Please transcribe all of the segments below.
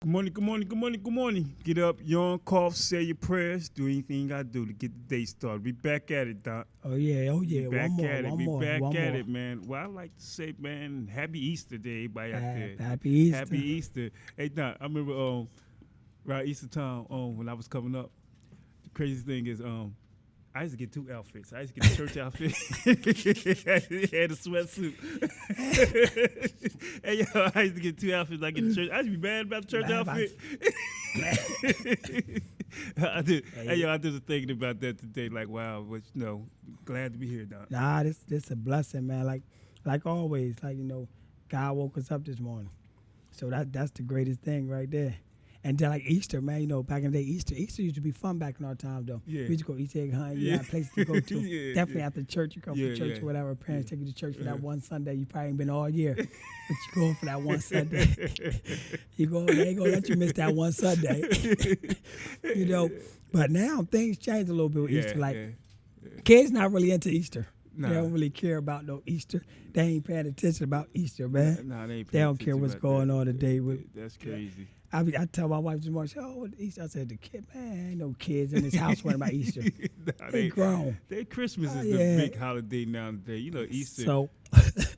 Good morning, good morning, good morning, good morning. Get up, yawn, cough, say your prayers, do anything you gotta do to get the day started. We back at it, Doc. Oh yeah. We back One more, at it. one We more, back one at more. it, man. Well, I like to say, man, happy Easter to everybody out there. Happy Easter. Happy Easter. Hey, Doc, I remember around Easter time when I was coming up, the craziest thing is I used to get 2 outfits. I used to get a church outfit and a sweatsuit. Hey, yo, I used to get 2 outfits. I get the church. I used to be mad about the church outfit. I did. Hey, yo, I just thinking about that today. Like, wow, but glad to be here, Doc. Nah, this a blessing, man. Like always, God woke us up this morning, so that's the greatest thing right there. And then like Easter, man, back in the day, Easter used to be fun back in our time, though. Yeah. We used to go Easter egg hunt. You Yeah. had places to go to. Yeah, Definitely yeah. after church, you come Yeah, from church yeah. or whatever. Parents take you to church for that Yeah. one Sunday. You probably ain't been all year, but you going for that one Sunday. They ain't gonna let you miss that one Sunday. But now things change a little bit with Easter. Like kids not really into Easter. Nah. They don't really care about no Easter. They ain't paying attention about Easter, man. Nah, they ain't They don't paying care attention what's about going that. on today. With That's crazy. I tell my wife this morning, she, what Easter? I said, the kid, man, ain't no kids in this house worrying about Easter. Nah, They grown. They Christmas is Yeah. the big holiday nowadays. Easter. So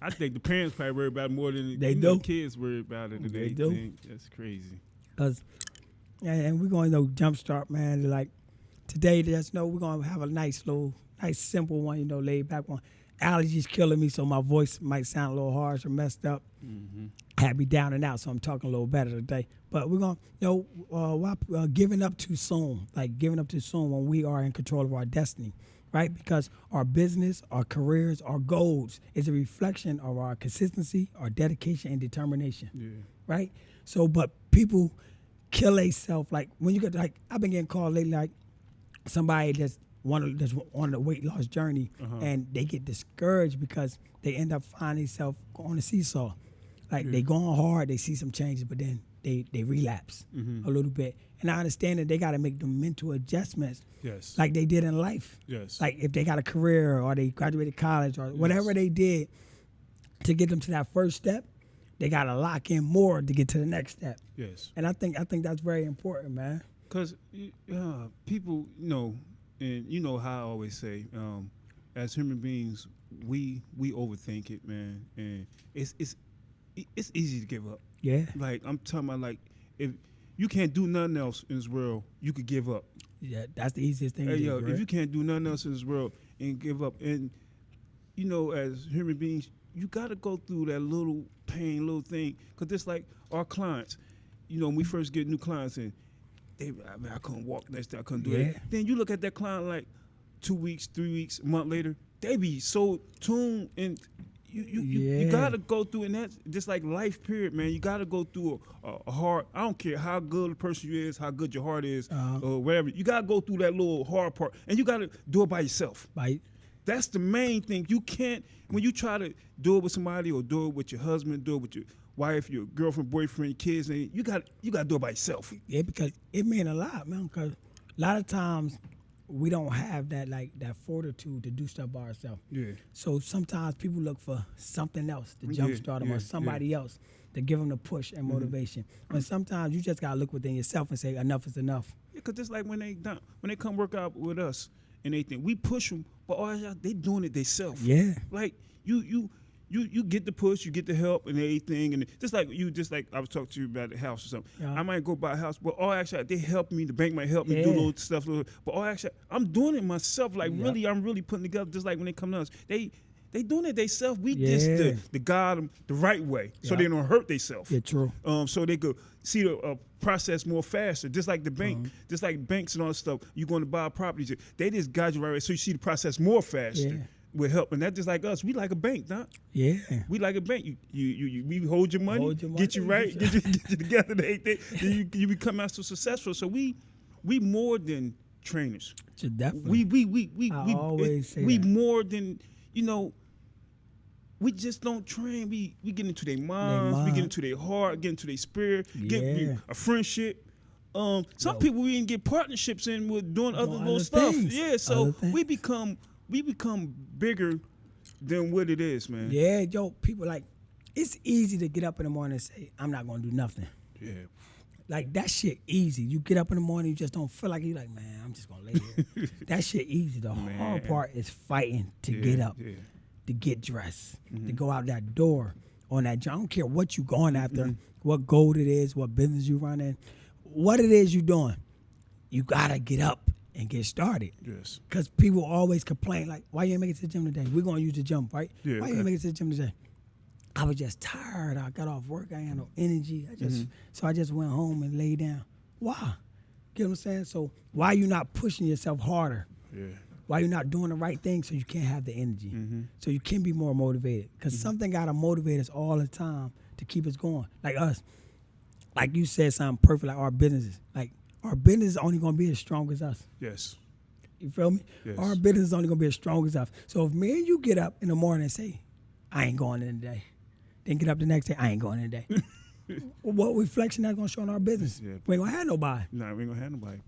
I think the parents probably worry about it more than They the do. kids worry about it. They do. Think. That's crazy. and we're going to jumpstart, man. Like today, we're going to have a nice simple one, laid back one. Allergies killing me, so my voice might sound a little harsh or messed up. Mm-hmm. I had me down and out, so I'm talking a little better today. But we're going to, giving up too soon, when we are in control of our destiny, right? Because our business, our careers, our goals is a reflection of our consistency, our dedication, and determination, Yeah. right? So, but people kill themselves. Like when you get, I've been getting called lately, like somebody that's on the weight loss journey, and they get discouraged because they end up finding themselves on a seesaw. Like they going hard, they see some changes, but then they relapse a little bit. And I understand that they got to make the mental adjustments, Yes. like they did in life. Yes. Like if they got a career or they graduated college or whatever they did to get them to that first step, they got to lock in more to get to the next step. Yes. And I think that's very important, man. Because people, and you know how I always say, as human beings, we overthink it, man, and it's easy to give up. Yeah. Like I'm talking about, like if you can't do nothing else in this world, you could give up. Yeah, that's the easiest thing Hey, to do, yo, right? if you can't do nothing else in this world and give up, and as human beings, you got to go through that little pain, little thing, because it's like our clients. When we first get new clients in, I couldn't walk next day, I couldn't do it. Then you look at that client like 2 weeks, 3 weeks, a month later, they be so tuned, and you gotta go through, and that's just like life period, man. You gotta go through a hard, I don't care how good a person you is, how good your heart is, or whatever, you gotta go through that little hard part, and you gotta do it by yourself. That's the main thing. You can't, when you try to do it with somebody or do it with your husband, do it with your wife, your girlfriend, boyfriend, kids, and you got to do it by yourself. Yeah, because it mean a lot, man. Because a lot of times we don't have that fortitude to do stuff by ourselves. Yeah. So sometimes people look for something else to jumpstart them or somebody else to give them the push and motivation. But sometimes you just gotta look within yourself and say enough is enough. Yeah, because just like when they come work out with us and they think we push them, but they doing it themselves. Yeah. Like you get the push, you get the help and everything, and just like I was talking to you about the house or something. Yeah. I might go buy a house, but actually they help me. The bank might help me do little stuff, but actually I'm doing it myself. Like really, I'm really putting together. Just like when they come to us, they doing it themselves. We just the guide them the right way, so they don't hurt themselves. Yeah, true. So they could see the process more faster. Just like the bank, just like banks and all that stuff. You going to buy properties, they just guide you right away, so you see the process more faster. Yeah. With help, and that's just like us. We like a bank, Doc. Yeah. We like a bank. We hold your money, get you right, get you together, then you become so successful. So we more than trainers. Definitely. We always say we that. more than we just don't train. We get into their minds, we get into their heart, get into their spirit, get a friendship. Some people we even get partnerships in with doing other little stuff. things. Yeah, so Other things. we become bigger than what it is, man. Yeah, people it's easy to get up in the morning and say, I'm not gonna do nothing. Yeah. Like that shit easy. You get up in the morning, you just don't feel like you like, man, I'm just gonna lay here. That shit easy. The hard part is fighting to get up, to get dressed, to go out that door on that job. I don't care what you going after, what goal it is, what business you running, what it is you doing. You gotta get up and get started. Yes. Because people always complain, like, why you ain't make it to the gym today? We're gonna use the gym, right? Yeah, why you ain't make it to the gym today? I was just tired. I got off work. I ain't had no energy. So I just went home and lay down. Why? Get what I'm saying? So why you not pushing yourself harder? Yeah. Why you not doing the right thing so you can't have the energy? So you can be more motivated. Because something got to motivate us all the time to keep us going. Like us. Like you said something perfect, like our businesses. Like our business is only going to be as strong as us. Yes. You feel me? Yes. Our business is only going to be as strong as us. So if me and you get up in the morning and say, I ain't going in today. Then get up the next day, I ain't going in today. What reflection that's going to show in our business? Yeah. We ain't going to have nobody. Nah, we ain't gonna have nobody.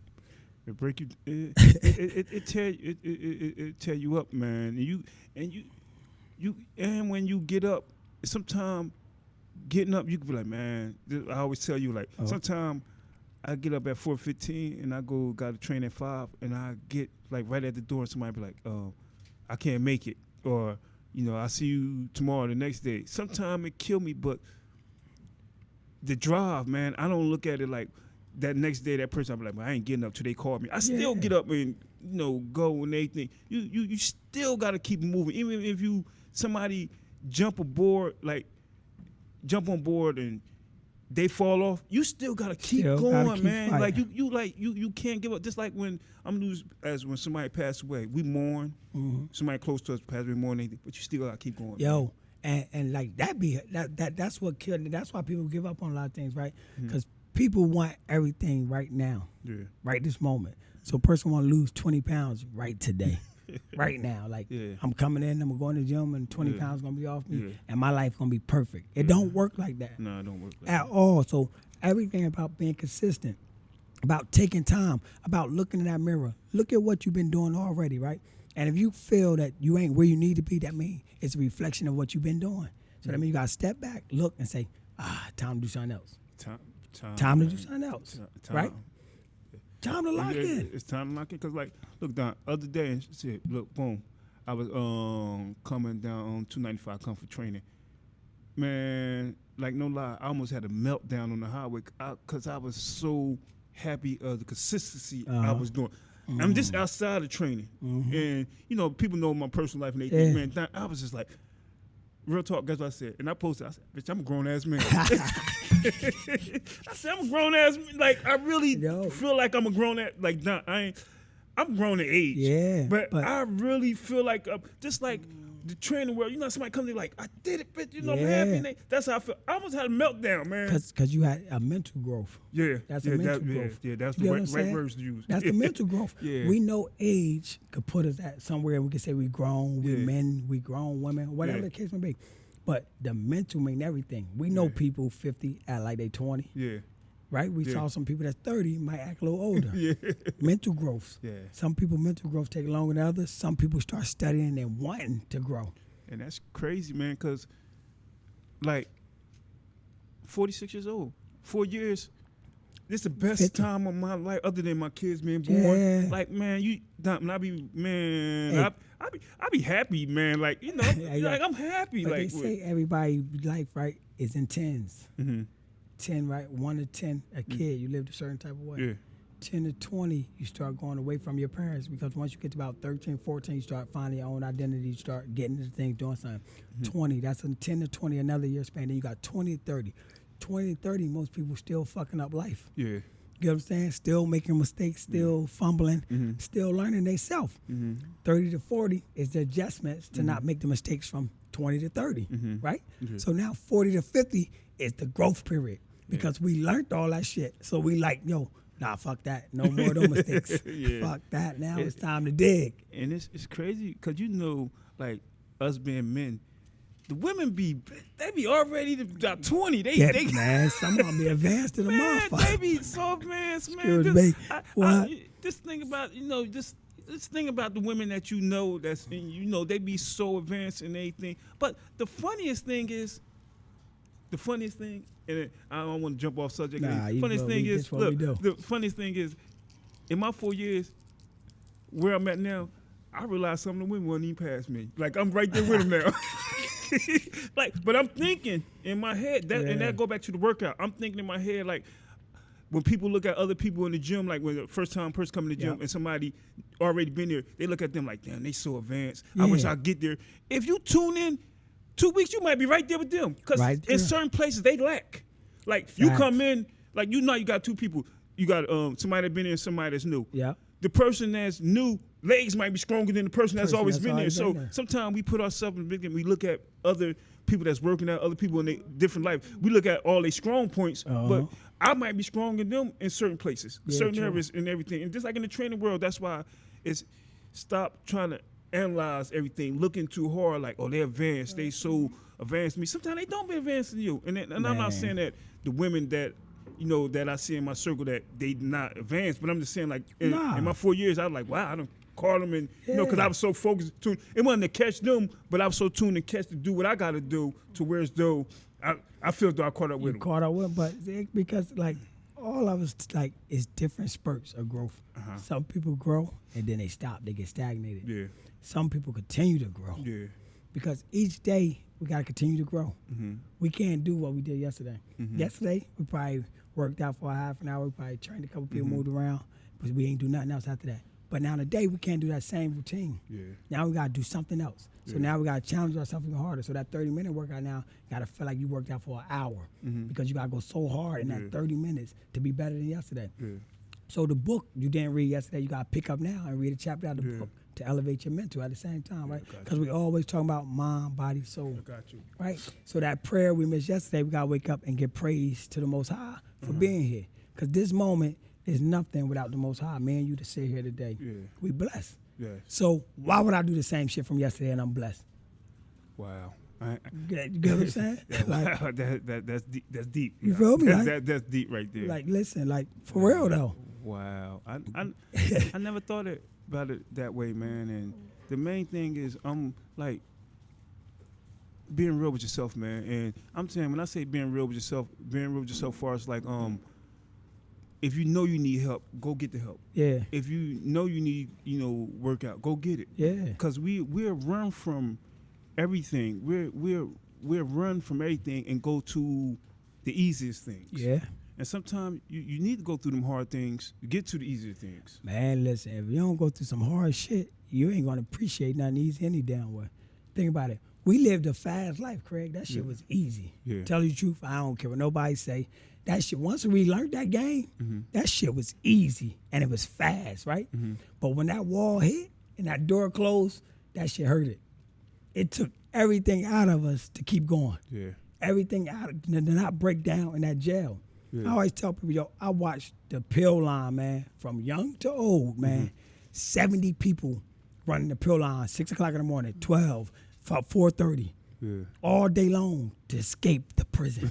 It break you. It tear you up, man. And when you get up, sometimes getting up, you can be like, man. I always tell you, like, sometimes I get up at 4:15 and I got to train at 5, and I get like right at the door, and somebody be like, I can't make it, or I'll see you tomorrow, the next day. Sometimes it kill me, but the drive, man, I don't look at it like that next day, that person, I'll be like, I ain't getting up till they call me. I still get up and, go and everything. You still got to keep moving. Even if somebody jump on board and they fall off, you still got to keep going, man. Fighting. Like you can't give up. Just like when when somebody passed away, we mourn. Somebody close to us passed away, mourn anything, but you still got to keep going. Yo, and like that's what killed me. That's why people give up on a lot of things, right? Because people want everything right now, right this moment. So a person want to lose 20 pounds right today, right now. Like I'm coming in, I'm going to the gym, and 20 pounds going to be off me, and my life going to be perfect. It don't work like that. No, it don't work like at all. So everything about being consistent, about taking time, about looking in that mirror. Look at what you've been doing already, right? And if you feel that you ain't where you need to be, that means it's a reflection of what you've been doing. So that means you got to step back, look, and say, time to do something else. Time to do something else, right? Time to lock in. It's time to lock in. Because, like, look, Don, other day, look, boom, I was coming down on 295, come for training. Man, like, no lie, I almost had a meltdown on the highway because I was so happy of the consistency I was doing. I'm just outside of training. And, people know my personal life and everything. Man, Don, I was just like, real talk, guess what I said? And I posted, I said, bitch, I'm a grown-ass man. I said, I'm a grown-ass man. Like, I really feel like I'm a grown-ass. Like, Don, I'm grown in age. Yeah. But I really feel like, just like the training world, somebody comes to me like, I did it, bitch, I'm happy. And that's how I feel. I almost had a meltdown, man. Because you had a mental growth. Yeah. That's a mental growth. Yeah, that's the right words to use. That's the mental growth. Yeah. We know age could put us at somewhere. We could say we grown, we men, we grown women, whatever the case may be. But the mental mean everything. We know people 50 act like they 20. Yeah. Right? We saw some people that's 30 might act a little older. Mental growth. Yeah. Some people mental growth take longer than others. Some people start studying and wanting to grow. And that's crazy, man, because, like, 46 years old, 4 years, this is the best 50. time of my life other than my kids being born. Yeah. Like, man, I be happy, man. Like, like, I'm happy. But like, they say everybody's life, right, is in tens. 10, right? 1 to 10, a kid, you lived a certain type of way. Yeah. 10 to 20, you start going away from your parents because once you get to about 13, 14, you start finding your own identity, you start getting into things, doing something. 20, that's a 10 to 20, another year span. Then you got 20 to 30. 20 to 30, most people still fucking up life. Yeah. You know what I'm saying? Still making mistakes, still fumbling, still learning themselves. 30 to 40 is the adjustments to not make the mistakes from 20 to 30, right? So now 40 to 50 is the growth period because we learned all that shit. So we like, nah, fuck that. No more of those mistakes. Fuck that. Now it's time to dig. And it's crazy because like us being men, the women they be already about 20. They man, some of them be advanced to the motherfucker. They be so advanced, man. Excuse me. What? This thing about this thing about the women that that's in, they be so advanced and everything. But the funniest thing is, the funniest thing, and I don't want to jump off subject. Nah, the you funniest go, thing this is, what we look, do. the funniest thing is, in my 4 years, where I'm at now, I realize some of the women won't even pass me. Like I'm right there with them now. Like, but I'm thinking in my head that, and Yeah. that go back to the workout. I'm thinking in my head like, when people look at other people in the gym, like when the first time person come in the gym Yeah. and somebody already been there, they look at them like, damn, they so advanced. I wish Yeah. I get there. If you tune in 2 weeks, you might be right there with them. Because Right there. in certain places, they lack. Like, you Facts. come in, like, you know you got two people. You got somebody that been there and somebody that's new. Yeah. The person that's new, legs might be stronger than the person that's Person always that's been there. always So been there. sometimes we put ourselves in big and we look at other people that's working out, other people in their different life. We look at all their strong points, but I might be stronger than them in certain places, Yeah, certain true. areas and everything. And just like in the training world, that's why it's stop trying to analyze everything, looking too hard, like, oh, they're advanced, they so advanced to me. Sometimes they don't be advanced than you. And I'm Man. not saying that the women that, you know, that I see in my circle that they not advanced, but I'm just saying, like, in my 4 years, I was like, wow, I don't call them, and you know, because I was so focused, tuned. It wasn't to catch them, but I was so tuned to catch to do what I got to do to where as though I feel as though I caught up with You them. caught up with, but because like all of us like it's different spurts of growth. Some people grow and then they stop, they get stagnated. Yeah, Some people continue to grow yeah, because each day we gotta continue to grow. Mm-hmm. We can't do what we did yesterday. Yesterday we probably worked out for a half an hour, we probably trained a couple people, Mm-hmm. moved around, but we ain't do nothing else after that. But now today we can't do that same routine. yeah. Now we gotta do something else. So now we gotta challenge ourselves even harder. So that 30-minute workout now gotta feel like you worked out for an hour because you gotta go so hard in that 30 minutes to be better than yesterday. Yeah. So the book you didn't read yesterday, you gotta pick up now and read a chapter out of the Yeah. book to elevate your mental at the same time, right? got Because we always talking about mind, body, soul, I got you. right? So that prayer we missed yesterday, we gotta wake up and give praise to the Most High for being here. Because this moment is nothing without the Most High. Me and you to sit here today, Yeah. we blessed. Yes. So why would I do the same shit from yesterday and I'm blessed? Wow. You get what I'm saying? Like, Wow, that's deep. That's deep. You feel me, That's, right? that's deep right there. like, listen, like for real though. Wow. I never thought about it that way, man. And the main thing is, like, being real with yourself, man. And I'm saying, when I say being real with yourself far as like, if you know you need help, go get the help. Yeah, If you know you need, workout, go get it. yeah, Because we're run from everything. We're run from everything and go to the easiest things. yeah. And sometimes you need to go through them hard things to get to the easier things. Man, listen, if you don't go through some hard shit, you ain't gonna appreciate nothing easy any damn way. Think about it. We lived a fast life, Craig. That shit was easy. Yeah. Tell you the truth, I don't care what nobody say. That shit, once we learned that game, that shit was easy and it was fast, right? But when that wall hit and that door closed, that shit hurt it. It took everything out of us to keep going. Yeah. Everything out to not break down in that jail. Yeah. I always tell people, I watched the pill line, man, from young to old, man. 70 people running the pill line, 6 o'clock in the morning, 12, 4:30, Yeah. all day long to escape the prison.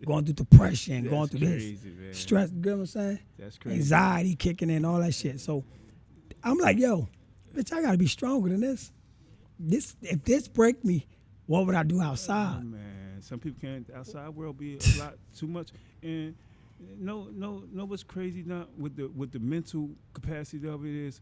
Going through depression, going That's through crazy, this, man. stress, you know what I'm saying? That's crazy. Anxiety kicking in, all that shit. So I'm like, yo, bitch, I gotta be stronger than this. If this break me, what would I do outside? Man, some people can't. The outside world be a lot too much. And no, what's crazy now with the mental capacity of it is,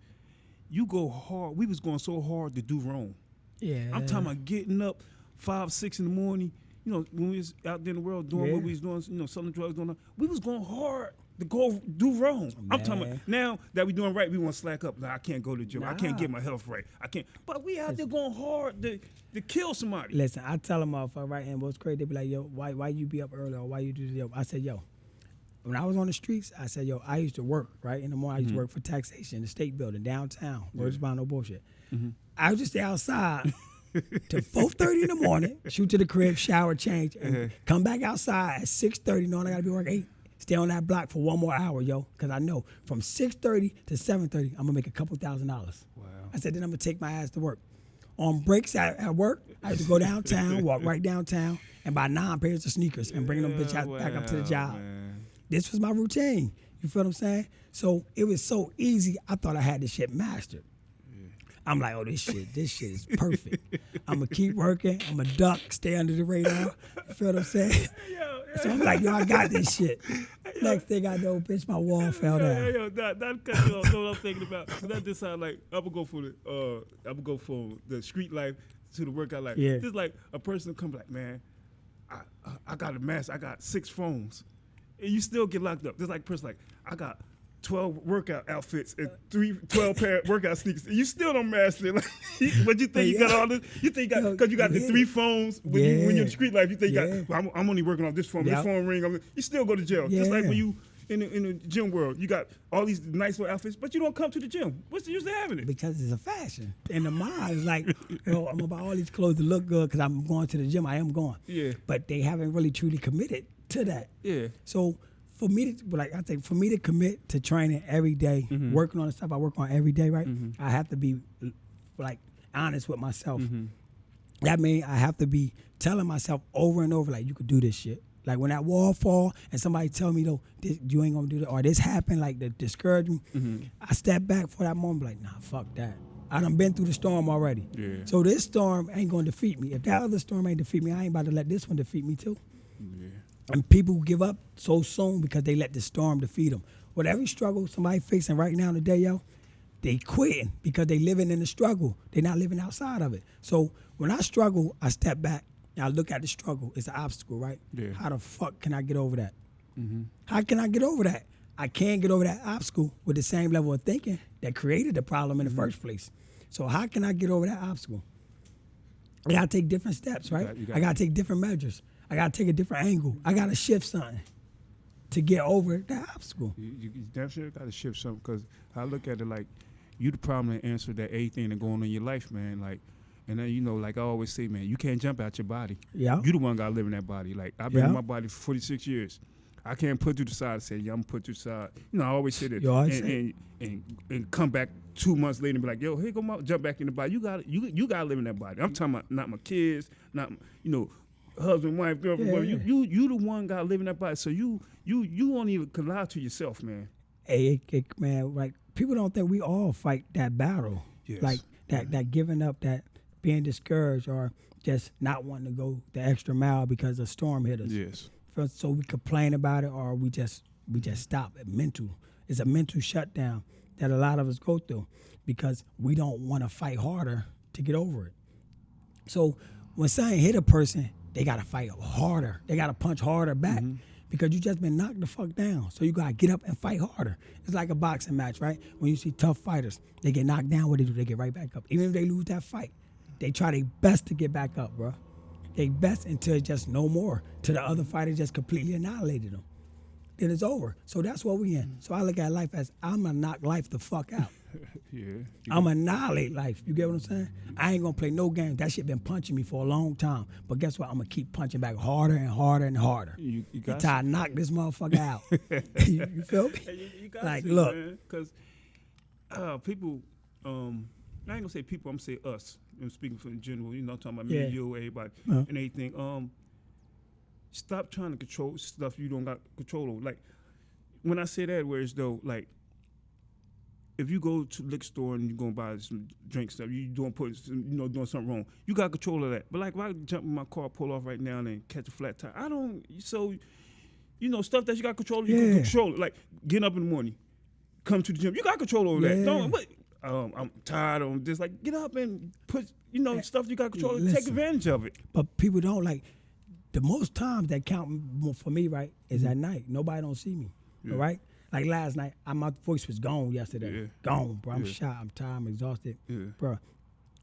you go hard. We was going so hard to do wrong. Yeah. I'm talking about getting up 5, 6 in the morning. When we was out there in the world doing what we was doing, selling drugs, we was going hard to go do wrong. I'm talking Man. about now that we doing right, we want to slack up. Nah, I can't go to the gym. I can't Nah. get my health right. I can't. But we out there going hard to kill somebody. Listen, I tell them off right, and what's crazy, they be like, yo, why you be up early or why you do this? Yo, I said, yo, when I was on the streets, I said, yo, I used to work, right? In the morning, I used to work for taxation, the state building, downtown. Words about no bullshit. I would just stay outside till 4:30 in the morning, shoot to the crib, shower, change, and come back outside at 6:30, knowing I got to be work 8. Stay on that block for one more hour, yo, because I know from 6:30 to 7:30, I'm going to make a couple $1,000. Wow. I said, then I'm going to take my ass to work. On breaks at work, I used to go downtown, walk right downtown, and buy 9 pairs of sneakers and bring them bitch back up to the job. Man. This was my routine. You feel what I'm saying? So it was so easy, I thought I had this shit mastered. I'm like, oh, this shit is perfect. I'm gonna keep working. I'm gonna duck, stay under the radar. You feel what I'm saying? So I'm like, yo, I got this shit. Next thing I know, bitch, my wall fell down. That cut you off. Know what I'm thinking about? That just sound like I'm gonna go for the street life to the workout life. Yeah. Just like a person come like, man, I got a mess. I got 6 phones, and you still get locked up. Just like a person like, I got 12 workout outfits and 12 pair of workout sneakers. You still don't master it. Like, but you think you got all this? You think because you got the 3 phones when you're in the street life, you think you got. Well, I'm only working on this phone. This phone ring. You still go to jail. Just like when you in the gym world, you got all these nice little outfits, but you don't come to the gym. What's the use of having it? Because it's a fashion. And the mind is like, I'm about all these clothes to look good because I'm going to the gym. I am going. Yeah. But they haven't really truly committed to that. Yeah. So for me to commit to training every day, working on the stuff I work on every day, right? I have to be like honest with myself. That means I have to be telling myself over and over, like, you could do this shit. Like when that wall fall and somebody tell me, though, you ain't gonna do that, or this happened, like the discouragement, I step back for that moment, like, nah, fuck that. I done been through the storm already. Yeah. So this storm ain't gonna defeat me. If that other storm ain't defeat me, I ain't about to let this one defeat me too. Yeah. And people give up so soon because they let the storm defeat them. With every struggle somebody facing right now today, yo, they quitting because they living in the struggle. They not living outside of it. So when I struggle, I step back. Now look at the struggle. It's an obstacle, right? Yeah. How the fuck can I get over that? How can I get over that? I can't get over that obstacle with the same level of thinking that created the problem in the first place. So how can I get over that obstacle? I gotta take different steps, right? I gotta take different measures. I gotta take a different angle. I gotta shift something to get over that obstacle. You damn sure gotta shift something, because I look at it like you the problem and answer that everything that going on in your life, man. Like, and then, you know, like I always say, man, you can't jump out your body. Yeah. You the one got to live in that body. Like, I've been in my body for 46 years. I can't put you to the side and say, yeah, I'm going to put you to the side. You know, I always say that. And come back 2 months later and be like, yo, here go my, jump back in the body. You got to live in that body. I'm talking about not my kids, not, you know, husband, wife, girlfriend. Yeah. You the one got to live in that body. So you won't even lie to yourself, man. Hey, man, like, people don't think we all fight that battle. Yes. Like, that giving up, that being discouraged, or just not wanting to go the extra mile because a storm hit us. Yes. So we complain about it, or we just stop. It's a mental shutdown that a lot of us go through because we don't want to fight harder to get over it. So when something hit a person, they got to fight harder. They got to punch harder back because you just been knocked the fuck down. So you got to get up and fight harder. It's like a boxing match, right? When you see tough fighters, they get knocked down, what they do? They get right back up. Even if they lose that fight, they try their best to get back up, bro. They best until just no more, till the other fighter just completely annihilated them. Then it's over. So that's what we in. So I look at life as, I'm going to knock life the fuck out. I'm going to annihilate life. You get what I'm saying? I ain't going to play no games. That shit been punching me for a long time. But guess what? I'm going to keep punching back harder and harder and harder until I knock this motherfucker out. you feel me? You got like, to, look. Because people, I ain't going to say people, I'm going to say us. I'm speaking for in general, you know, I'm talking about me, you, everybody, and everything. Stop trying to control stuff you don't got control over. Like, when I say that, where it's though, like, if you go to the liquor store and you're going to buy some drink stuff, you doing something wrong, you got control of that. But like, if I jump in my car, pull off right now and catch a flat tire, I don't, so, you know, stuff that you got control of, you can control it. Like, getting up in the morning, come to the gym, you got control over that. Don't, but, I'm tired of this. Like, get up and put, stuff you got control of, take advantage of it. But people don't, like, the most times that count for me, right, is at night. Nobody don't see me, right? Like last night, my voice was gone yesterday. Yeah. Gone, bro. I'm shot. I'm tired. I'm exhausted. Yeah. Bro,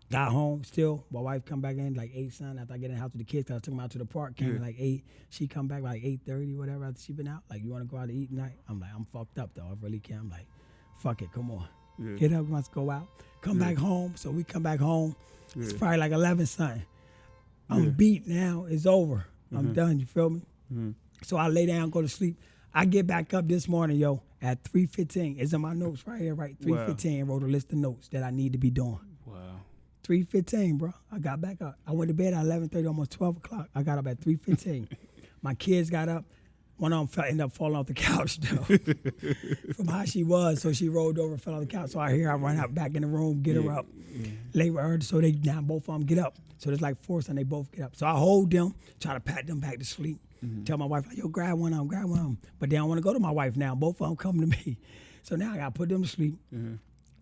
got home still. My wife come back in like 8, son, after I get in the house with the kids, because I took them out to the park. Came in like 8. She come back like 8:30, whatever, after she been out. Like, you want to go out to eat tonight? I'm like, I'm fucked up, though. I really can't. I'm like, fuck it. Come on. Yeah. Get up, let's go out. Come back home. So we come back home. It's probably like 11 something. I'm beat now. It's over. I'm done. You feel me? So I lay down, go to sleep. I get back up this morning, yo, at 3:15. It's in my notes right here, right? 3:15. Wrote a list of notes that I need to be doing. Wow. 3:15, bro. I got back up. I went to bed at 11:30, almost 12 o'clock. I got up at 3:15. My kids got up, One of them ended up falling off the couch though, from how she was. So she rolled over, and fell off the couch. So I run out back in the room, get her up, lay with her. So they now both of them get up. So there's like four, and they both get up. So I hold them, try to pat them back to sleep. Tell my wife, like, yo, grab one of them. But they don't want to go to my wife now. Both of them come to me. So now I got to put them to sleep.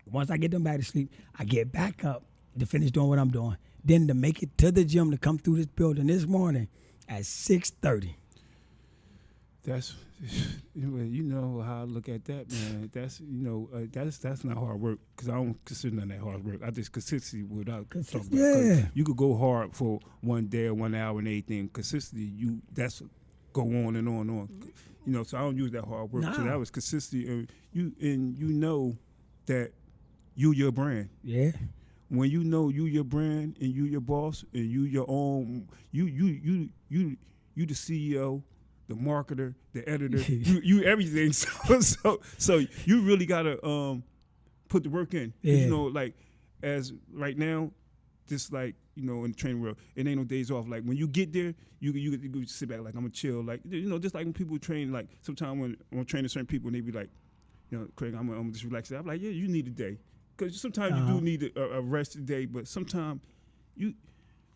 Once I get them back to sleep, I get back up to finish doing what I'm doing. Then to make it to the gym to come through this building this morning at 6:30. That's, you know how I look at that, man. That's, that's not hard work, because I don't consider none of that hard work. I just consistency without talking about. Yeah. You could go hard for 1 day or 1 hour and everything. Consistency, that's go on and on and on. So I don't use that hard work. Nah. So that was consistency, and you know that you your brand. Yeah. When you know you your brand and you your boss and you your own, you the CEO, the marketer, the editor, you everything. So you really gotta put the work in. Yeah. Like as right now, just like in the training world, it ain't no days off. Like when you get there, you sit back like I'm gonna chill. Like just like when people train. Like sometimes when I'm training certain people, and they be like, Craig, I'm gonna just relax. I'm like, yeah, you need a day. Because sometimes you do need a rest day, but sometimes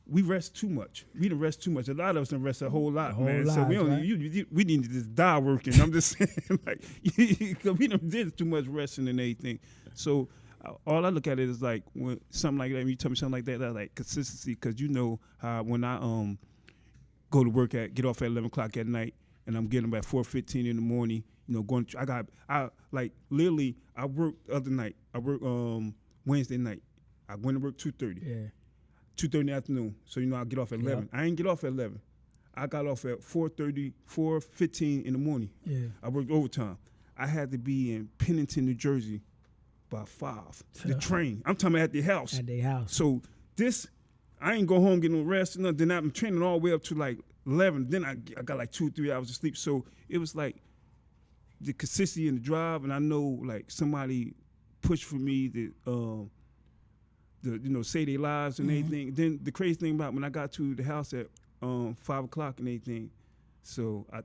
we rest too much. We done rest too much. A lot of us done rest a whole lot, man. So we don't. Right? We need to just die working. I'm just saying, like, because we done did too much resting and everything. So all I look at it is like when something like that. When you tell me something like that, that's like consistency. Because how when I go to work get off at 11 o'clock at night, and I'm getting about 4:15 in the morning. Going. I worked the other night. I worked Wednesday night. I went to work 2:30. Yeah. 2:30 in the afternoon. So I get off at 11. I ain't get off at 11. I got off at 4:30, 4:15 in the morning. Yeah. I worked overtime. I had to be in Pennington, New Jersey by 5. The train. I'm talking about at the house. At their house. So I ain't go home, get no rest. Then I'm training all the way up to like 11. Then I got like 2 or 3 hours of sleep. So it was like the consistency in the drive, and I know like somebody pushed for me to say their lives and everything. Then the crazy thing about when I got to the house at 5 o'clock and everything, so I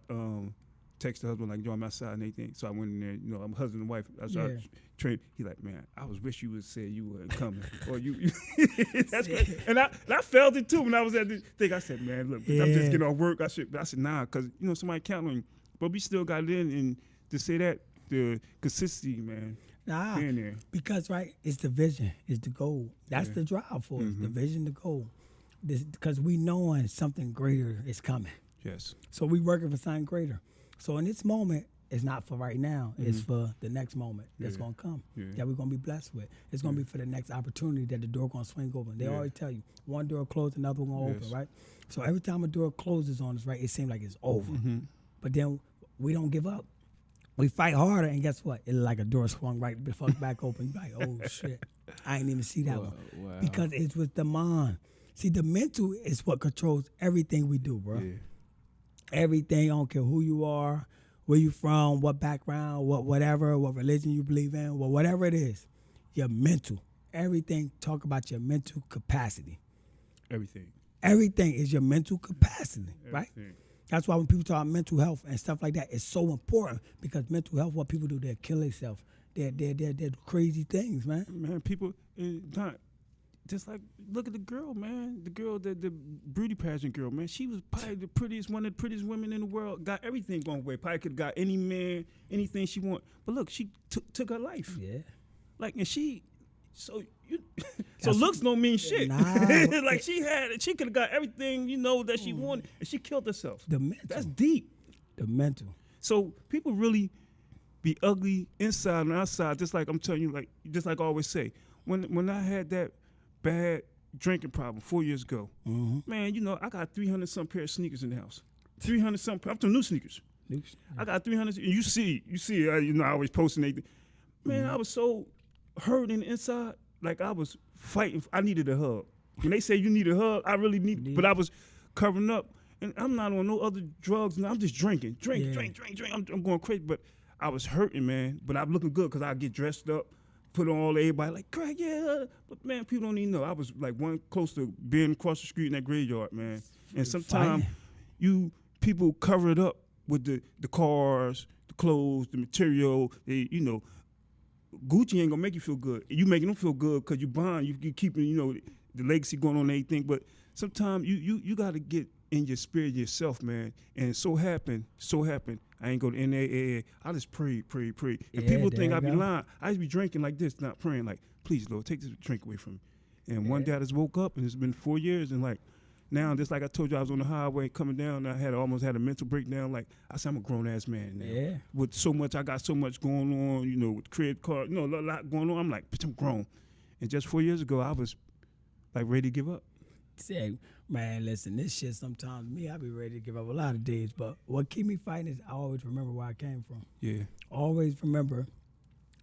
texted the husband like, "Yo, I'm outside and everything." So I went in there. I'm husband and wife. I started trained. He like, "Man, I wish you would say you weren't coming or you." That's crazy. And I felt it too when I was at the thing. I said, "Man, look, I'm just getting off work." I said, "Nah," because somebody counting on you. But we still got it in, and to say that the consistency, man. Nah, because it's the vision, it's the goal. That's the drive for us, the vision, the goal. Because we knowing something greater is coming. Yes. So we working for something greater. So in this moment, it's not for right now. It's for the next moment that's going to come that we're going to be blessed with. It's going to be for the next opportunity that the door going to swing open. They always tell you, one door closed, another one going to open, right? So every time a door closes on us, right, it seems like it's over. But then we don't give up. We fight harder, and guess what? It's like a door swung right the fuck back open. You're like, oh, shit. I ain't even see that one. Wow. Because it's with the mind. See, the mental is what controls everything we do, bro. Yeah. Everything, I don't care who you are, where you from, what background, what religion you believe in, whatever it is, your mental. Everything, talk about your mental capacity. Everything is your mental capacity, right? That's why when people talk about mental health and stuff like that, it's so important because mental health, what people do, they kill themselves. They're crazy things, man. Man, people, just like, look at the girl, man. The girl, the beauty pageant girl, man. She was probably one of the prettiest women in the world. Got everything going away. Probably could have got any man, anything she want. But look, she took her life. Yeah. Like, and she, so looks don't mean shit. Nah, like she could have got everything, that she wanted, and she killed herself. The mental. That's deep. The mental. So people really be ugly inside and outside, just like I'm telling you, just like I always say. When I had that bad drinking problem 4 years ago, man, I got 300-something pair of sneakers in the house. 300-something, I'm talking new sneakers. I got 300, and you see, I always posting anything. Man, I was so hurt in the inside, like I was fighting. I needed a hug. When they say you need a hug, I really need, but I was covering up, and I'm not on no other drugs, and I'm just drinking. Drink. I'm going crazy, but I was hurting, man, but I'm looking good because I get dressed up, put on everybody like, Craig, yeah. But, man, people don't even know. I was like one close to being across the street in that graveyard, man. And sometimes people cover it up with the cars, the clothes, the material. You know, Gucci ain't gonna make you feel good. You making them feel good because you buying, you keeping, you know, the legacy going on and everything. But sometimes you got to get in your spirit yourself, man. And so happened. I ain't go to NAA. I just pray. And Yeah, people there think you I be go. lying. I just be drinking like this, not praying. Like, please, Lord, take this drink away from me. And one day I just woke up, and it's been 4 years, and like now, just like I told you, I was on the highway coming down, and I almost had a mental breakdown. Like I said, I'm a grown ass man now. Yeah. With so much, I got so much going on, you know, with credit card, you know, a lot going on. I'm like, bitch, I'm grown. And just 4 years ago, I was like ready to give up. Say, man, listen, this shit sometimes me, I be ready to give up a lot of days, but what keep me fighting is I always remember where I came from. Yeah. Always remember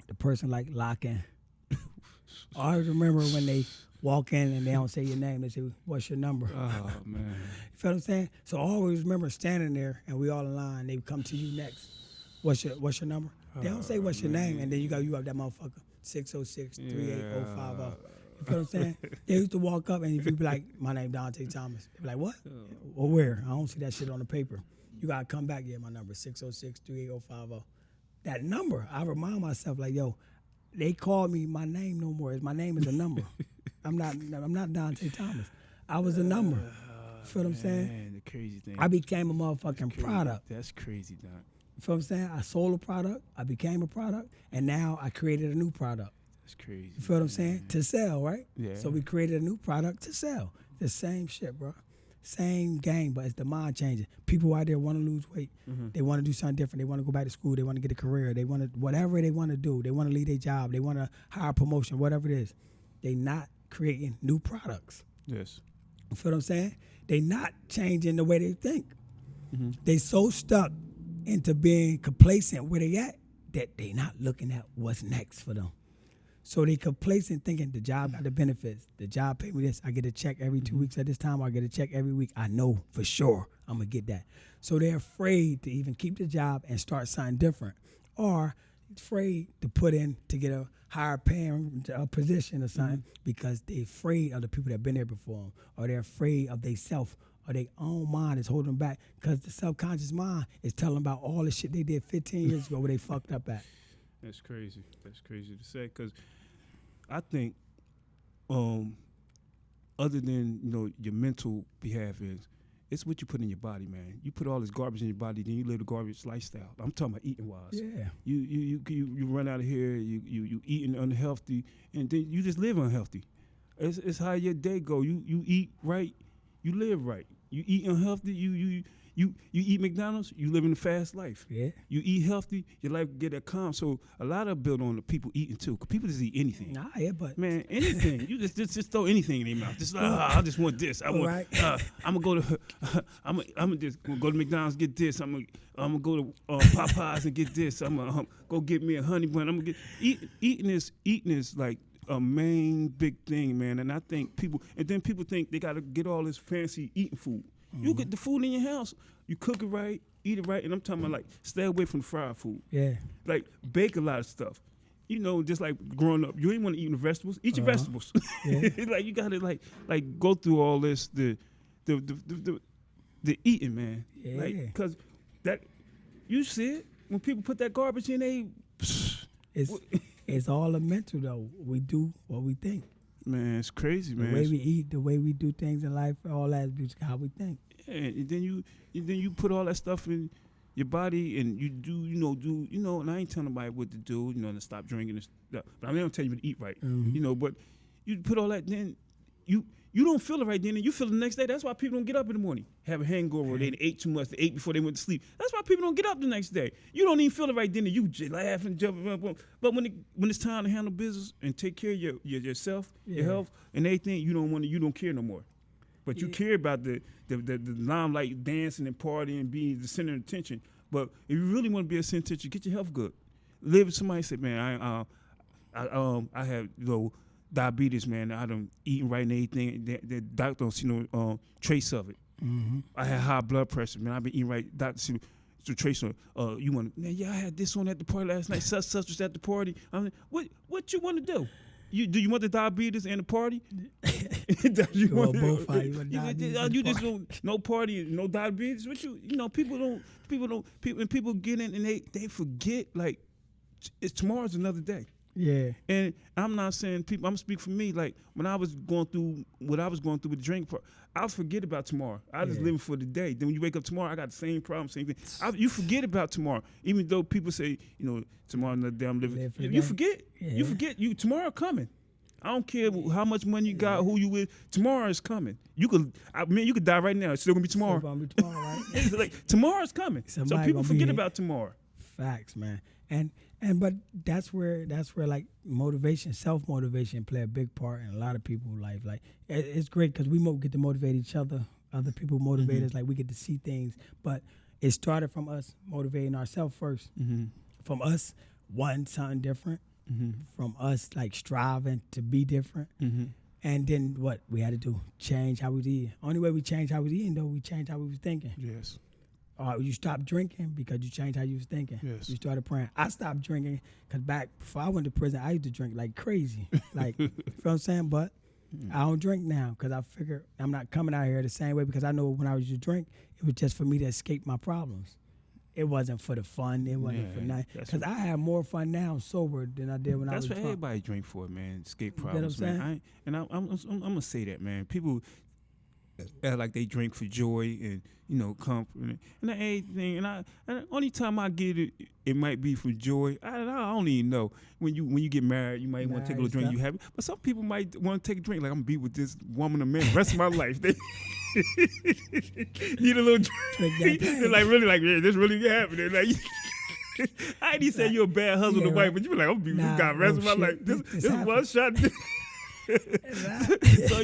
the person like locking. I always remember when they walk in and they don't say your name, they say, what's your number? Oh man. You feel what I'm saying? So I always remember standing there and we all in line, they come to you next. What's your number? They don't say what's your name, and then you up that motherfucker, 606-38050. You feel what I'm saying? They used to walk up, and if you be like, my name Dante Thomas, they be like, what? Well, where? I don't see that shit on the paper. You got to come back, my number, 606-38050. That number, I remind myself, like, yo, they call me my name no more. My name is a number. I'm not Dante Thomas. I was a number. You feel what I'm saying? Man, the crazy thing. I became a motherfucking product. That's crazy, Doc. You feel what I'm saying? I sold a product, I became a product, and now I created a new product. That's crazy. You feel what I'm saying? To sell, right? Yeah. So we created a new product to sell. The same shit, bro. Same game, but it's the mind changing. People out there want to lose weight. They want to do something different. They want to go back to school. They want to get a career. They want to, whatever they want to do. They want to leave their job. They want to hire a promotion, whatever it is. They not creating new products. Yes. You feel what I'm saying? They not changing the way they think. They so stuck into being complacent where they at that they not looking at what's next for them. So they complacent thinking the job got the benefits. The job pay me this. I get a check every 2 weeks at this time. I get a check every week. I know for sure I'm going to get that. So they're afraid to even keep the job and start something different. Or afraid to put in to get a higher paying position or something because they're afraid of the people that been there before them. Or they're afraid of they self or their own mind is holding them back because the subconscious mind is telling them about all the shit they did 15 years ago where they fucked up at. That's crazy. That's crazy to say because I think other than, you know, your mental behalf is, it's what you put in your body, man. You put all this garbage in your body, then you live the garbage lifestyle. I'm talking about eating wise. Yeah. You run out of here, you eating unhealthy, and then you just live unhealthy. It's how your day go. You eat right, you live right. You eat unhealthy, you eat McDonald's, you live in a fast life. Yeah. You eat healthy, your life get that calm. So a lot of build on the people eating too. 'Cause people just eat anything. Nah, yeah, but Man, anything. You just throw anything in their mouth. Just I just want this. I want. Right. I'm gonna go to. I'm just gonna go to McDonald's get this. I'm gonna go to Popeyes and get this. I'm gonna go get me a honey bun. I'm gonna get eating is like a main big thing, man. And I think people think they gotta get all this fancy eating food. You get the food in your house. You cook it right, eat it right, and I'm talking about like stay away from fried food. yeah. Like bake a lot of stuff. You know, just like growing up, you ain't want to eat the vegetables. Eat your vegetables. Yeah. Like you gotta like go through all this the eating, man. Yeah. Like, cause that you see it when people put that garbage in, they It's all a mental though. We do what we think. man, it's crazy, man. The way we eat, the way we do things in life, all that is how we think. Yeah, and then you put all that stuff in your body, and you do. And I ain't telling nobody what to do, to stop drinking and stuff. But I'm not telling you to eat right, But you put all that, then you don't feel it right then, and you feel it the next day. That's why people don't get up in the morning, have a hangover. They ate too much. They ate before they went to sleep. That's why people don't get up the next day. You don't even feel it right then, and you just laugh and jump. But when it's time to handle business and take care of yourself, your health, and everything, you don't care no more. But you care about the limelight, dancing and partying, and being the center of attention. But if you really want to be a center of attention, get your health good. Live with somebody say, man, I have diabetes, man. I done eating right and everything. The doctor don't see no trace of it. I had high blood pressure, man. I've been eating right. Doctor see no trace of it. You want, man? Yeah, I had this on at the party last night. Such was at the party. I mean, what you want to do? Do you want the diabetes and the party? You want both of you want diabetes and You the just don't no party, no diabetes. What people get in and they forget like tomorrow's another day. Yeah. And I'm not saying people. I'm speaking for me. Like when I was going through what I was going through with the drink, I'll forget about tomorrow. I just living for the day. Then when you wake up tomorrow, I got the same problem, same thing. You forget about tomorrow, even though people say, tomorrow another day I'm living. You forget. Yeah. You forget. Tomorrow coming. I don't care how much money you got, who you with. Tomorrow is coming. You could die right now. It's still gonna be tomorrow. Still gonna be tomorrow, right? It's like tomorrow's coming. Somebody so people gonna forget be about tomorrow. Facts, man. But that's where like motivation, self motivation, play a big part in a lot of people's life. Like it's great because we get to motivate each other. Other people motivate us. Like we get to see things, but it started from us motivating ourselves first. From us wanting something different. From us like striving to be different. And then what we had to do, change how we was eating. Only way we changed how we was eating, though, we changed how we was thinking. Yes. You stopped drinking because you changed how you was thinking. Yes. You started praying. I stopped drinking because back before I went to prison, I used to drink like crazy. Like, you know what I'm saying? But I don't drink now because I figure I'm not coming out here the same way because I know when I used to drink, it was just for me to escape my problems. It wasn't for the fun. It wasn't for nothing. Because I have more fun now sober than I did when I was That's what drunk. everybody drink for, man. Escape You get problems, what I'm man. I'm gonna say that, man. People act like they drink for joy and comfort and everything. And the only time I get it, it might be for joy. I don't even know. When you get married, you might want to take a little drink. You have it, but some people might want to take a drink. Like I'm gonna be with this woman or man the rest of my life. They need a little drink. They're like really like, yeah, this really happening. Like. I ain't say you're a bad husband or wife, but you be like, I'm gonna be with this guy the rest of my life. This one shot. So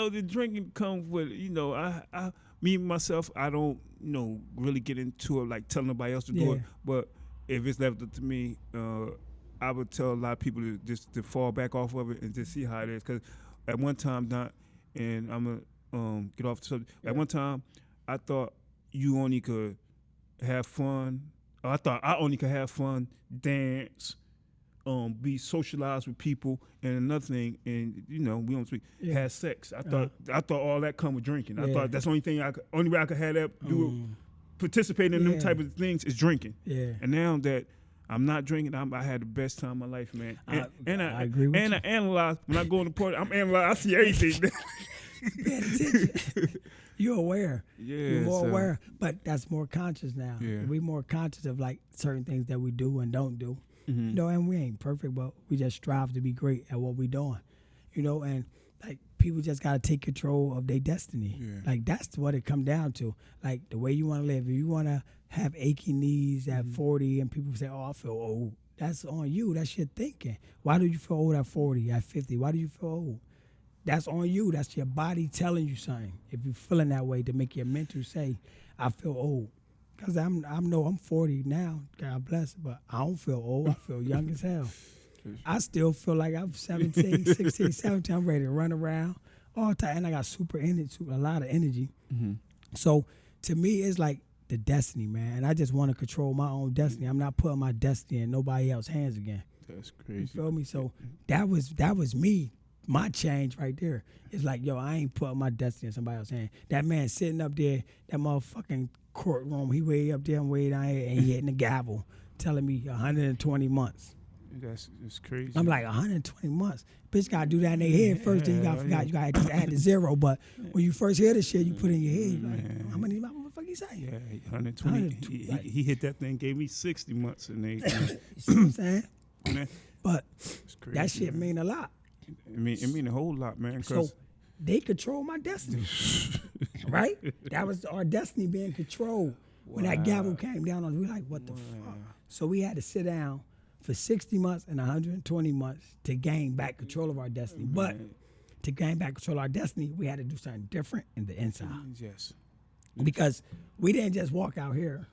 the drinking comes with I me myself, I don't really get into it like telling nobody else to do it, but if it's left up to me, I would tell a lot of people to fall back off of it and just see how it is. Because at one time, and I'm gonna get off the subject. At one time, I thought you only could have fun. I thought I only could have fun, dance, be socialized with people, and another thing, and we don't speak, have sex. I thought all that come with drinking. I thought that's the only way I could have that participate in them type of things is drinking. Yeah. And now that I'm not drinking, I had the best time of my life, man. And I agree with you. I analyze when I go on the party. I'm analyzing. I see everything. Pay attention. You're aware. Yeah, you're more aware, but that's more conscious now. Yeah. We're more conscious of like certain things that we do and don't do. And we ain't perfect, but we just strive to be great at what we're doing. And like people just gotta take control of their destiny. Yeah. Like that's what it come down to. Like the way you want to live. If you want to have aching knees at 40, and people say, "Oh, I feel old," that's on you. That's your thinking. Why do you feel old at 40, at 50? Why do you feel old? That's on you. That's your body telling you something. If you're feeling that way, to make your mental say, "I feel old," because I'm 40 now. God bless, but I don't feel old. I feel young as hell. I still feel like I'm 17, 16, 17. I'm ready to run around all the time, and I got a lot of energy. So to me, it's like the destiny, man. And I just want to control my own destiny. I'm not putting my destiny in nobody else's hands again. That's crazy. You feel me? So that was me. My change right there. It's like, yo, I ain't putting my destiny in somebody else's hand. That man sitting up there, that motherfucking courtroom, he way up there and way down here, and he hitting the gavel, telling me 120 months. That's crazy. I'm like, 120 months? Bitch gotta do that in their head first, then you gotta forgot, you gotta just add the zero. But when you first hear this shit, you put it in your head, like, how many motherfuckers he say? Yeah, 120. He hit that thing, gave me 60 months, and they. You see what I'm saying? Man, but crazy, that shit mean a lot. It mean a whole lot, man. So they control my destiny, right? That was our destiny being controlled. When that gavel came down on us, we like, what the fuck? So we had to sit down for 60 months and 120 months to gain back control of our destiny. But to gain back control of our destiny, we had to do something different in the inside. Yes. Because we didn't just walk out here,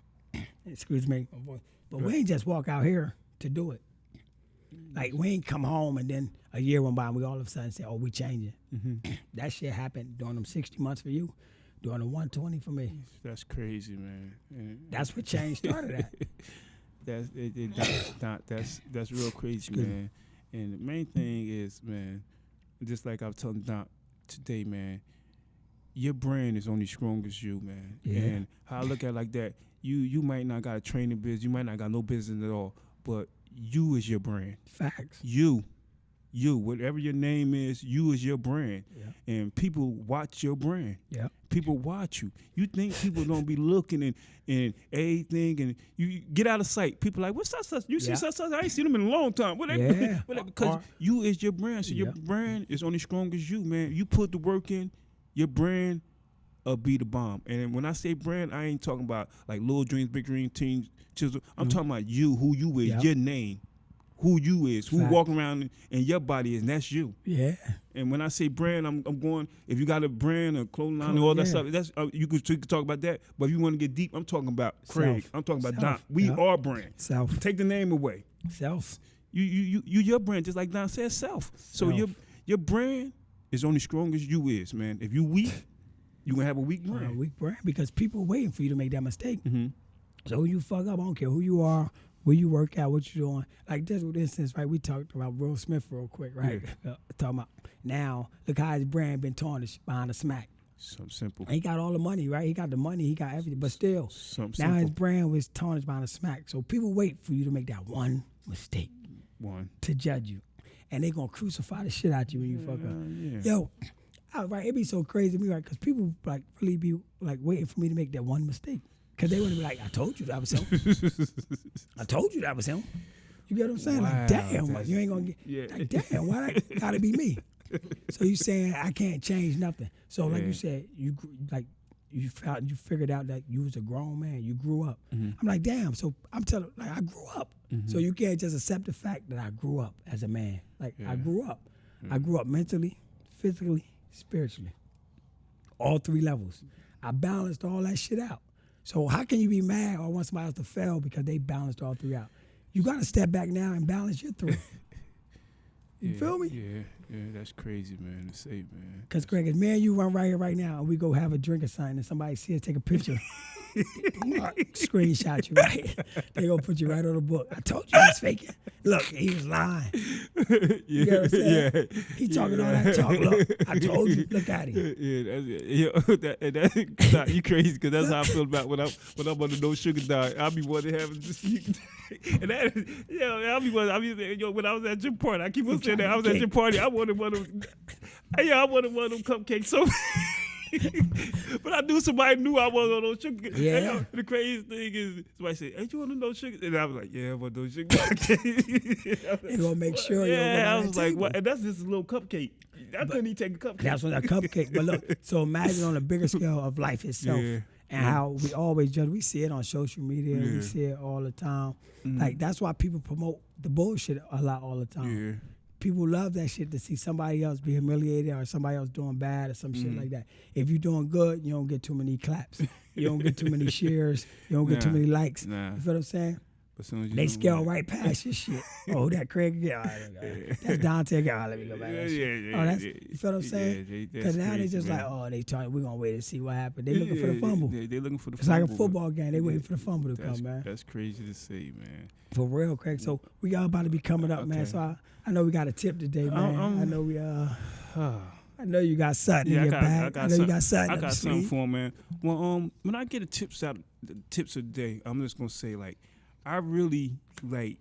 excuse me, but we ain't just walk out here to do it. Like, we ain't come home and then a year went by and we all of a sudden say, oh, we changing. That shit happened during them 60 months for you, during the 120 for me. That's crazy, man. That's what change started at. That's real crazy, man. And the main thing is, man, just like I was telling Doc today, man, your brand is only strong as you, man. Yeah. And how I look at it like that, you might not got a training business, you might not got no business at all, but you is your brand. Facts. You, whatever your name is, you is your brand. Yeah. And people watch your brand. Yeah. People watch you. You think people don't be looking and everything, and you get out of sight. People like, what's that? You see Yeah. such? I ain't seen them in a long time. Yeah. Because you is your brand. So your Yeah. brand is only strong as you, man. You put the work in, your brand will be the bomb. And when I say brand, I ain't talking about like Little Dreams, Big Dreams, Team Chisel. I'm talking about you, who you is, Yeah. your name, who you is, who Facts. walking around in your body is, and that's you. Yeah. And when I say brand, I'm going. If you got a brand, a clothing line, and all that Yeah. stuff, that's you could talk about that. But if you want to get deep, I'm talking about Craig. Self. I'm talking about Self. Don. We Yeah. are brand. Self. Take the name away. Self. You your brand, just like Don said, self. So Self. your brand is only strong as you is, man. If you weak, you gonna have a weak brand. Weak brand, because people waiting for you to make that mistake. Mm-hmm. So when you fuck up, I don't care who you are, where you work out, what you doing. Like this instance, right? We talked about Will Smith real quick, right? Talking about now, look how his brand been tarnished behind the smack. Something simple. And he got all the money, right? He got the money, he got everything, but still, Something now his simple. brand was tarnished behind the smack. So people wait for you to make that one mistake One. to judge you, and they gonna crucify the shit out you when you fuck up. Yeah. Yo, right? It be so crazy to me, right? Because people like really be like waiting for me to make that one mistake, because they want to be like, "I told you that was him. I told you that was him." You get what I'm saying? Wow, Like, damn, that's- you ain't gonna get. Yeah. Like, damn, why that gotta be me? So you saying I can't change nothing? So like Yeah. you said, you figured out that you was a grown man. You grew up. Mm-hmm. I'm like, damn. So I'm telling, like, I grew up. So you can't just accept the fact that I grew up as a man. Like I grew up. I grew up mentally, physically, spiritually. All three levels. I balanced all that shit out. So how can you be mad or want somebody else to fail because they balanced all three out? You got to step back now and balance your three. You feel me? Yeah, that's crazy, man. To say, man. Because, Craig, if me and you run right here right now and we go have a drink or something and somebody see us take a picture, screenshot you, right? They gonna put you right on the book. I told you he was faking. Look, he was lying. You get what I'm saying? He talking all that talk. Look, I told you. Look at him. Nah, you crazy, because that's how I feel about when I'm on the no sugar diet. I'll be wanting to have this. And that is, I'll be when I was at your party, I keep on saying that I was at your party. I wanted one of them. I wanted one of them cupcakes so. But I knew somebody knew I wasn't on no sugar. Yeah. And, the crazy thing is, somebody said, "Ain't you on no sugar?" And I was like, "Yeah, I want no sugar." They gonna make sure you don't go Yeah, I down was that like, table. "What?" And that's just a little cupcake. I couldn't even take a cupcake. That's what a cupcake. But look, so imagine on a bigger scale of life itself, Yeah. and how we always judge. We see it on social media. Yeah. We see it all the time. Like that's why people promote the bullshit a lot all the time. Yeah. People love that shit, to see somebody else be humiliated or somebody else doing bad or some shit like that. If you're doing good, you don't get too many claps. You don't get too many shares. You don't get too Nah. many likes. Nah. You feel what I'm saying? As soon as you They do scale it. right past your shit. Oh, that Craig again. That's Dante again. Let me go back. Yeah, That shit. yeah, Oh, that's, yeah, you feel what I'm saying? yeah, Because that's now they crazy, just man. like, oh, we're going to wait and see what happened. They looking for the fumble. They looking for the It's like fumble. a football game. They waiting for the fumble to That's, come, man. that's crazy to say, man. For real, Craig. So we all about to be coming up, man. Okay. So I know we got a tip today, man. I know we I know you got something in your bag. I know you got something I up got your something sleeve. for him, man. Well, when I get the tips of the day, I'm just gonna say, like, I really like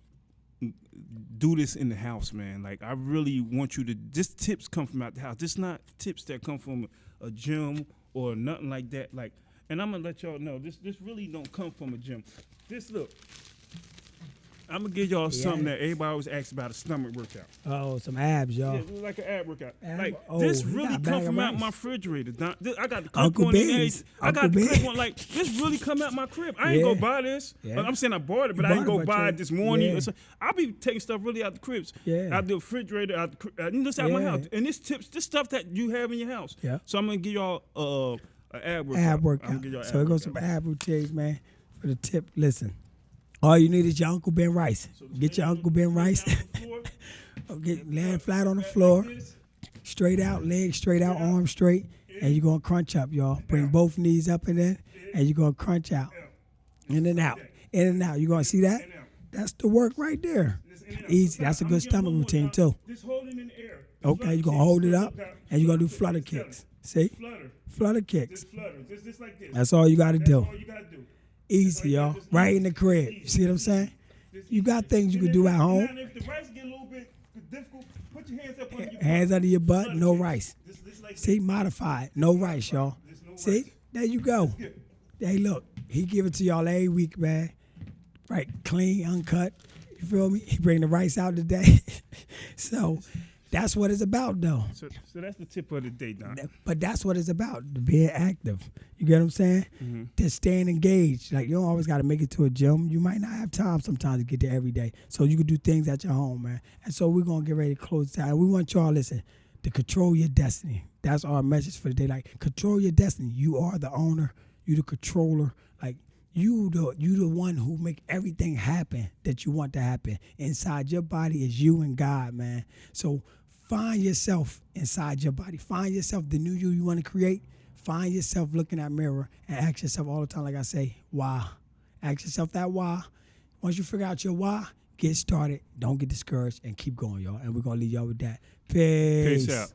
do this in the house, man. Like, I really want you to. This tips come from out the house. This not tips that come from a gym or nothing like that. Like, and I'm gonna let y'all know this really don't come from a gym. This look. I'm gonna give y'all something that everybody always asks about, a stomach workout. Oh, some abs, y'all. Yeah, it was like an ab workout. Ab- Like oh, this he really got a bag come of from out rice. my refrigerator. I got the clip Uncle on it. Ben's. I got Uncle the clip Ben. on. Like, this really come out my crib. I ain't Yeah. go buy this. Yeah. I'm saying I bought it, but You I ain't bought go it, but buy you- it this morning. yeah. Or something. I be taking stuff really out the cribs. Yeah. Out the refrigerator, out this out my Yeah. house. And this stuff that you have in your house. Yeah. So I'm gonna give y'all an ab workout. Ab I'm workout. gonna give y'all So ab it goes some workout. ab routines, man. For the tip, listen. All you need is your Uncle Ben rice. Get your Uncle Ben rice. Get land flat on the floor. Straight out, legs straight out, arms straight. And you're going to crunch up, y'all. Bring both knees up and in. And you're going to crunch out. In and out. In and out. You going to see that? That's the work right there. and then Easy. That's a good stomach routine too. Just hold it in the air. Okay, you're gonna hold it up and you're gonna do flutter kicks. See? Flutter. Flutter kicks. Just flutter. Just like this. That's all you gotta That's do. all you gotta do. Easy, y'all. Right in the crib. You see what I'm saying? You got things you can do at home. Now, if the rice get a little bit difficult, put your hands up under your Hands butt. under your butt, Flutter no kicks. rice. Just like See, modified. No rice, y'all. There's no See? rice. There you go. Good. Hey, look, he give it to y'all every week, man. Right, clean, uncut. You feel me? He bring the rice out today. So that's what it's about, though. So that's the tip of the day, Don. But that's what it's about, being active. You get what I'm saying? Mm-hmm. Just staying engaged. Like, you don't always got to make it to a gym. You might not have time sometimes to get there every day. So you can do things at your home, man. And so we're going to get ready to close time. We want y'all, listen, to control your destiny. That's our message for the day. Like, control your destiny. You are the owner. You the controller. Like, you the one who make everything happen that you want to happen. Inside your body is you and God, man. So find yourself inside your body. Find yourself, the new you want to create. Find yourself looking at mirror and ask yourself all the time, like I say, why? Ask yourself that why. Once you figure out your why, get started. Don't get discouraged and keep going, y'all. And we're going to leave y'all with that. Peace. Peace out.